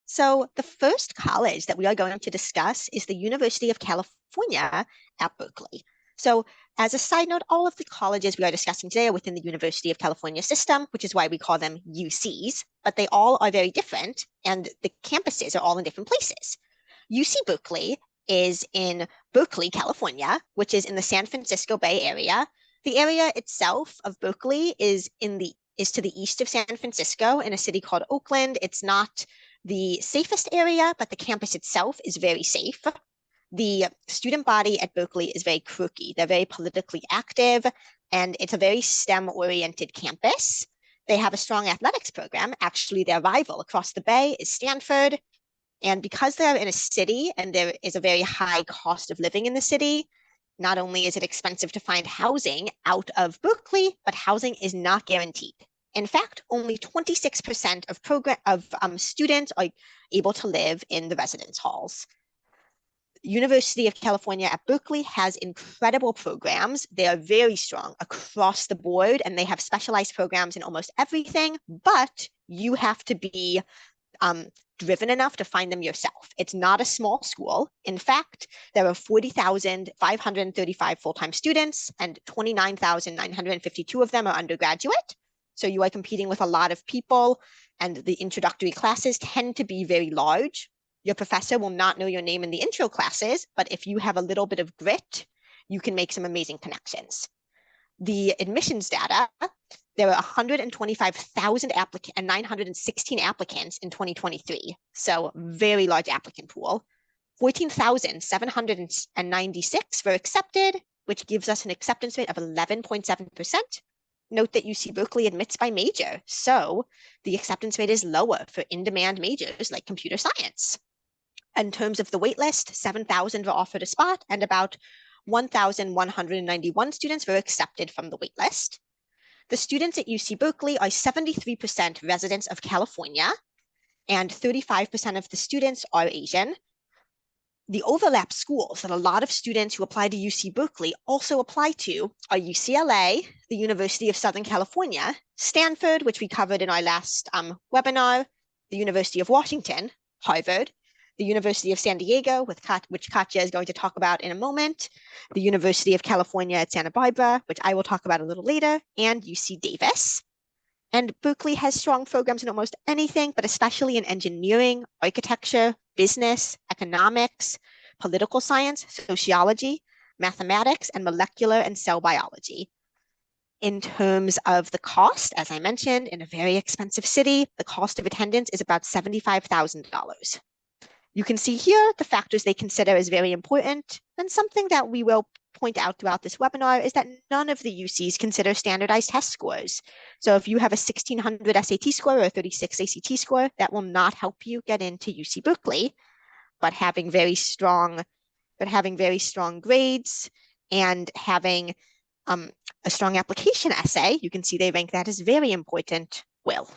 So the first college that we are going to discuss is the University of California at Berkeley. So as a side note, all of the colleges we are discussing today are within the University of California system, which is why we call them UCs, but they all are very different and the campuses are all in different places. UC Berkeley is in Berkeley, California, which is in the San Francisco Bay Area. The area itself of Berkeley is to the east of San Francisco in a city called Oakland. It's not the safest area, but the campus itself is very safe. The student body at Berkeley is very quirky. They're very politically active, and it's a very STEM-oriented campus. They have a strong athletics program. Actually, their rival across the bay is Stanford. And because they're in a city and there is a very high cost of living in the city, not only is it expensive to find housing out of Berkeley, but housing is not guaranteed. In fact, only 26% of students are able to live in the residence halls. University of California at Berkeley has incredible programs. They are very strong across the board, and they have specialized programs in almost everything, but you have to be driven enough to find them yourself. It's not a small school. In fact, there are 40,535 full-time students, and 29,952 of them are undergraduate. So you are competing with a lot of people, and the introductory classes tend to be very large. Your professor will not know your name in the intro classes, but if you have a little bit of grit, you can make some amazing connections. The admissions data, there were 125,000 applicants and 916 applicants in 2023. So very large applicant pool. 14,796 were accepted, which gives us an acceptance rate of 11.7%. Note that UC Berkeley admits by major, so the acceptance rate is lower for in-demand majors like computer science. In terms of the waitlist, 7,000 were offered a spot, and about 1,191 students were accepted from the waitlist. The students at UC Berkeley are 73% residents of California, and 35% of the students are Asian. The overlap schools that a lot of students who apply to UC Berkeley also apply to are UCLA, the University of Southern California, Stanford, which we covered in our last webinar, the University of Washington, Harvard, the University of San Diego, which Katya is going to talk about in a moment, the University of California at Santa Barbara, which I will talk about a little later, and UC Davis. And Berkeley has strong programs in almost anything, but especially in engineering, architecture, business, economics, political science, sociology, mathematics, and molecular and cell biology. In terms of the cost, as I mentioned, in a very expensive city, the cost of attendance is about $75,000. You can see here the factors they consider is very important, and something that we will point out throughout this webinar is that none of the UCs consider standardized test scores. So if you have a 1600 SAT score or a 36 ACT score, that will not help you get into UC Berkeley, but having very strong grades and having a strong application essay, you can see they rank that as very important, will.